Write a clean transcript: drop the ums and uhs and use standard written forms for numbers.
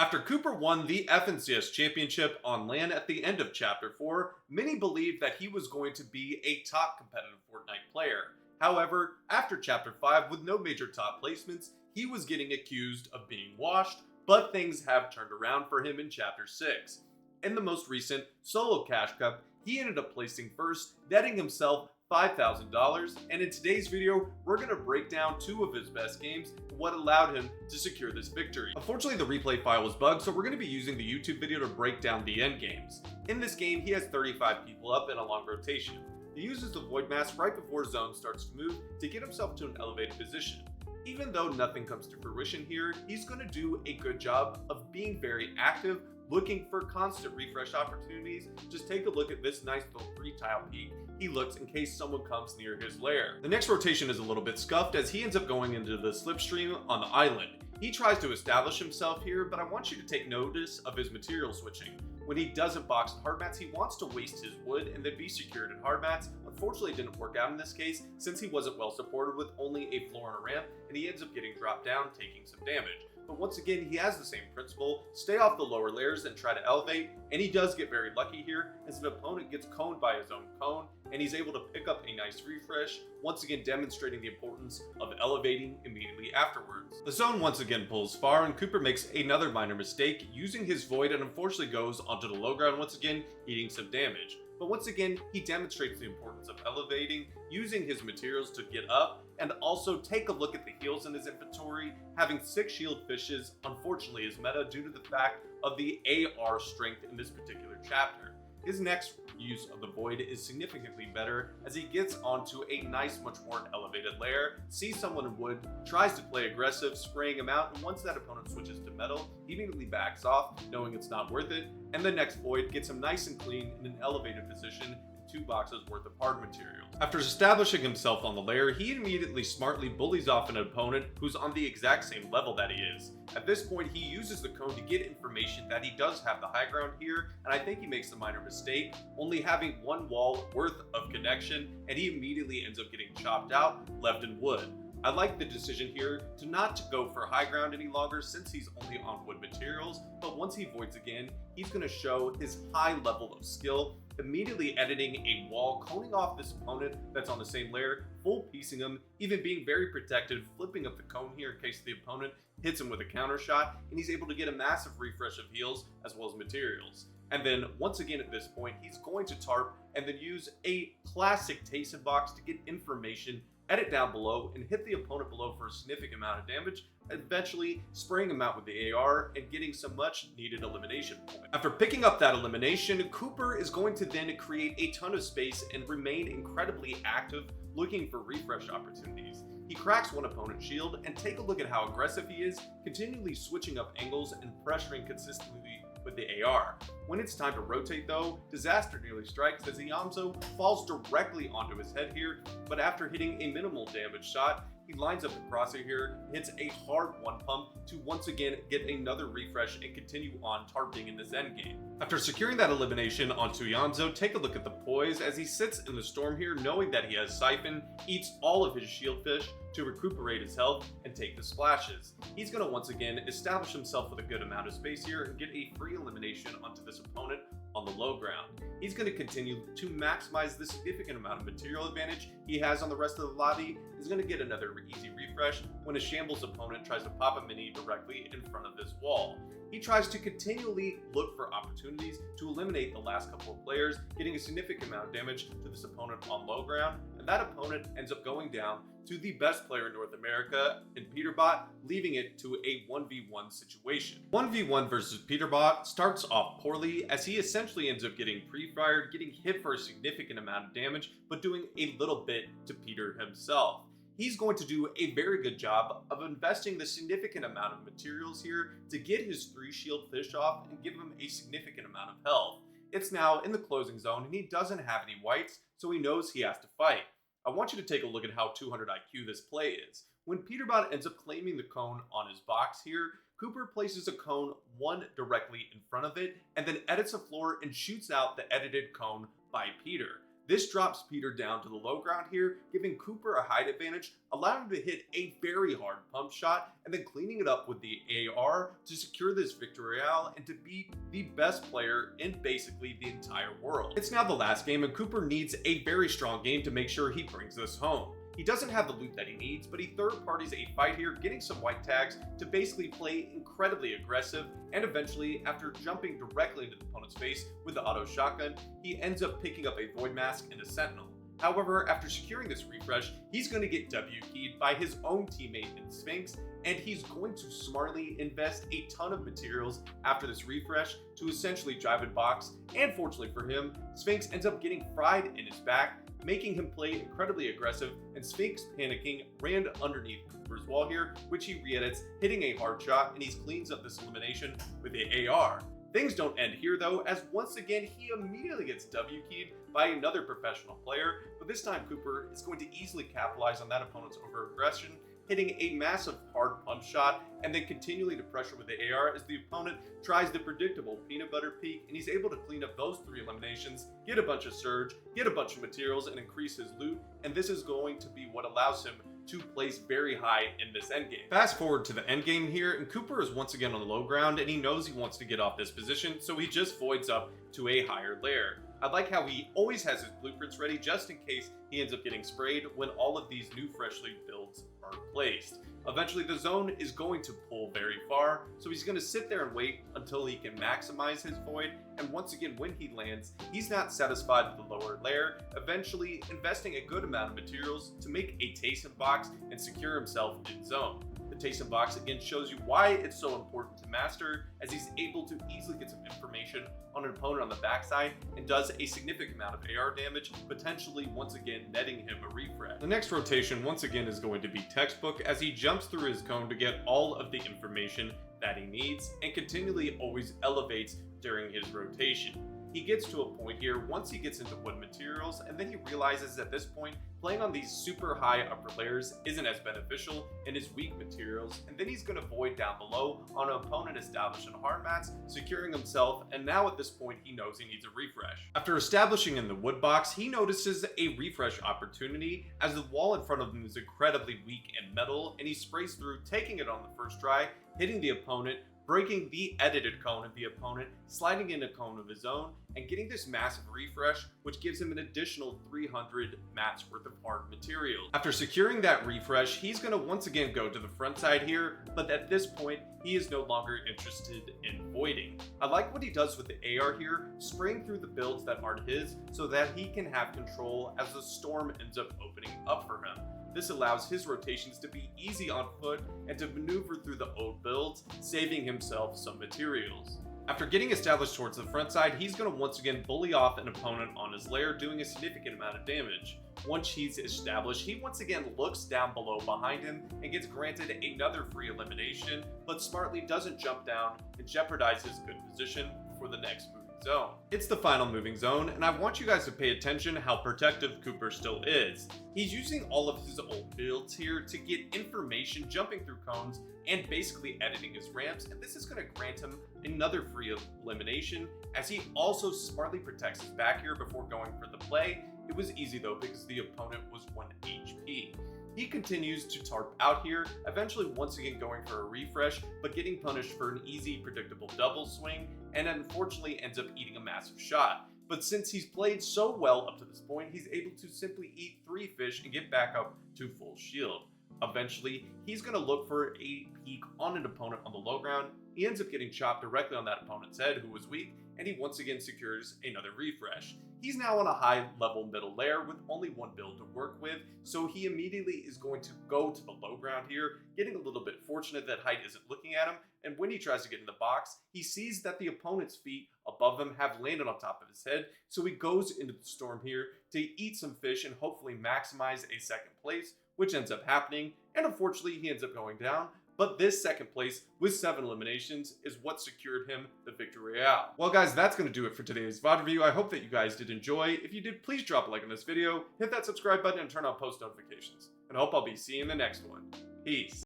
After Cooper won the FNCS Championship on LAN at the end of Chapter 4, many believed that he was going to be a top competitive Fortnite player. However, after Chapter 5 with no major top placements, he was getting accused of being washed, but things have turned around for him in Chapter 6. In the most recent Solo Cash Cup, he ended up placing first, netting himself $5,000, and in today's video, we're going to break down two of his best games and what allowed him to secure this victory. Unfortunately, the replay file was bugged, so we're going to be using the YouTube video to break down the end games. In this game, he has 35 people up in a long rotation. He uses the Void Mask right before Zone starts to move to get himself to an elevated position. Even though nothing comes to fruition here, he's going to do a good job of being very active, looking for constant refresh opportunities. Just take a look at this nice little 3-tile peak he looks in case someone comes near his lair. The next rotation is a little bit scuffed as he ends up going into the slipstream on the island. He tries to establish himself here, but I want you to take notice of his material switching. When he doesn't box in hard mats, he wants to waste his wood and then be secured in hard mats. Unfortunately, it didn't work out in this case since he wasn't well supported with only a floor and a ramp, and he ends up getting dropped down, taking some damage. But once again, he has the same principle: stay off the lower layers and try to elevate, and he does get very lucky here as an opponent gets coned by his own cone, and he's able to pick up a nice refresh, once again demonstrating the importance of elevating immediately afterwards. The zone once again pulls far, and Cooper makes another minor mistake using his void and unfortunately goes onto the low ground once again, eating some damage. But once again, he demonstrates the importance of elevating, using his materials to get up, and also take a look at the heals in his inventory. Having 6 shield fishes unfortunately is meta due to the fact of the AR strength in this particular chapter. His next use of the void is significantly better as he gets onto a nice, much more elevated layer, sees someone in wood, tries to play aggressive, spraying him out, and once that opponent switches to metal, he immediately backs off, knowing it's not worth it, and the next void gets him nice and clean in an elevated position, 2 boxes worth of hard materials. After establishing himself on the layer, he immediately smartly bullies off an opponent who's on the exact same level that he is. At this point, he uses the cone to get information that he does have the high ground here, and I think he makes a minor mistake, only having 1 wall worth of connection, and he immediately ends up getting chopped out, left in wood. I like the decision here to not to go for high ground any longer since he's only on wood materials, but once he voids again, he's going to show his high level of skill, immediately editing a wall, coning off this opponent that's on the same layer, full piecing him, even being very protected, flipping up the cone here in case the opponent hits him with a counter shot, and he's able to get a massive refresh of heals as well as materials. And then once again at this point, he's going to tarp and then use a classic Tayson box to get information, edit down below, and hit the opponent below for a significant amount of damage, eventually spraying him out with the AR and getting some much needed elimination point. After picking up that elimination, Cooper is going to then create a ton of space and remain incredibly active, looking for refresh opportunities. He cracks one opponent's shield, and take a look at how aggressive he is, continually switching up angles and pressuring consistently with the AR. When it's time to rotate though, disaster nearly strikes as Iamzo falls directly onto his head here, but after hitting a minimal damage shot, he lines up the crosshair here, hits a hard 1 pump to once again get another refresh and continue on targeting in this endgame. After securing that elimination onto Iamzo, take a look at the poise as he sits in the storm here, knowing that he has Siphon, eats all of his shield fish to recuperate his health and take the splashes. He's going to once again establish himself with a good amount of space here and get a free elimination onto this opponent on the low ground. He's going to continue to maximize the significant amount of material advantage he has on the rest of the lobby. He's going to get another easy refresh when a shambles opponent tries to pop a mini directly in front of this wall. He tries to continually look for opportunities to eliminate the last couple of players, getting a significant amount of damage to this opponent on low ground, and that opponent ends up going down to the best player in North America in Peterbot, leaving it to a 1v1 situation. 1v1 versus Peterbot starts off poorly as he essentially ends up getting pre-fired, getting hit for a significant amount of damage, but doing a little bit to Peter himself. He's going to do a very good job of investing the significant amount of materials here to get his 3 shield fish off and give him a significant amount of health. It's now in the closing zone and he doesn't have any whites, so he knows he has to fight. I want you to take a look at how 200 IQ this play is. When Peterbot ends up claiming the cone on his box here, Cooper places a cone 1 directly in front of it and then edits a floor and shoots out the edited cone by Peter. This drops Peter down to the low ground here, giving Cooper a height advantage, allowing him to hit a very hard pump shot, and then cleaning it up with the AR to secure this victory royale and to be the best player in basically the entire world. It's now the last game, and Cooper needs a very strong game to make sure he brings this home. He doesn't have the loot that he needs, but he third parties a fight here, getting some white tags to basically play incredibly aggressive, and eventually, after jumping directly into the opponent's face with the auto shotgun, he ends up picking up a Void Mask and a Sentinel. However, after securing this refresh, he's going to get W-keyed by his own teammate in Sphinx, and he's going to smartly invest a ton of materials after this refresh to essentially drive in box, and fortunately for him, Sphinx ends up getting fried in his back, making him play incredibly aggressive, and Sphinx panicking ran underneath Cooper's wall here, which he re-edits, hitting a hard shot, and he cleans up this elimination with the AR. Things don't end here though, as once again he immediately gets W-keyed by another professional player, but this time Cooper is going to easily capitalize on that opponent's over-aggression, hitting a massive hard pump shot, and then continually to pressure with the AR as the opponent tries the predictable peanut butter peek, and he's able to clean up those 3 eliminations, get a bunch of surge, get a bunch of materials, and increase his loot, and this is going to be what allows him to place very high in this endgame. Fast forward to the endgame here, and Cooper is once again on the low ground, and he knows he wants to get off this position, so he just voids up to a higher layer. I like how he always has his blueprints ready just in case he ends up getting sprayed when all of these new freshly builds are placed. Eventually the zone is going to pull very far, so he's going to sit there and wait until he can maximize his void, and once again when he lands, he's not satisfied with the lower layer, eventually investing a good amount of materials to make a Taysom box and secure himself in zone. The Taysom box again shows you why it's so important to master, as he's able to easily get some information on an opponent on the backside and does a significant amount of AR damage, potentially once again netting him a refresh. The next rotation once again is going to be textbook, as he jumps through his cone to get all of the information that he needs and continually always elevates during his rotation. He gets to a point here once he gets into wood materials, and then he realizes at this point playing on these super high upper layers isn't as beneficial in his weak materials, and then he's going to void down below on an opponent established in hard mats, securing himself, and now at this point he knows he needs a refresh. After establishing in the wood box, he notices a refresh opportunity as the wall in front of him is incredibly weak and metal, and he sprays through, taking it on the first try, hitting the opponent, breaking the edited cone of the opponent, sliding in a cone of his own, and getting this massive refresh, which gives him an additional 300 mats worth of hard materials. After securing that refresh, he's going to once again go to the front side here, but at this point, he is no longer interested in voiding. I like what he does with the AR here, spraying through the builds that aren't his, so that he can have control as the storm ends up opening up for him. This allows his rotations to be easy on foot and to maneuver through the old builds, saving himself some materials. After getting established towards the front side, he's going to once again bully off an opponent on his lair, doing a significant amount of damage. Once he's established, he once again looks down below behind him and gets granted another free elimination, but smartly doesn't jump down and jeopardize his good position for the next moving zone. It's the final moving zone, and I want you guys to pay attention how protective Cooper still is. He's using all of his old builds here to get information, jumping through cones, and basically editing his ramps, and this is going to grant him another free elimination, as he also smartly protects his back here before going for the play. It was easy though because the opponent was 1 HP. He continues to tarp out here, eventually once again going for a refresh, but getting punished for an easy, predictable double swing, and unfortunately ends up eating a massive shot. But since he's played so well up to this point, he's able to simply eat 3 fish and get back up to full shield. Eventually, he's going to look for a peek on an opponent on the low ground. He ends up getting chopped directly on that opponent's head, who was weak, and he once again secures another refresh. He's now on a high level middle layer with only 1 build to work with, so he immediately is going to go to the low ground here, getting a little bit fortunate that height isn't looking at him, and when he tries to get in the box, he sees that the opponent's feet above him have landed on top of his head, so he goes into the storm here to eat some fish and hopefully maximize a second place, which ends up happening, and unfortunately he ends up going down. But this second place with 7 eliminations is what secured him the victory royale. Well guys, that's going to do it for today's VOD review. I hope that you guys did enjoy. If you did, please drop a like on this video, hit that subscribe button, and turn on post notifications. And I hope I'll be seeing you in the next one. Peace.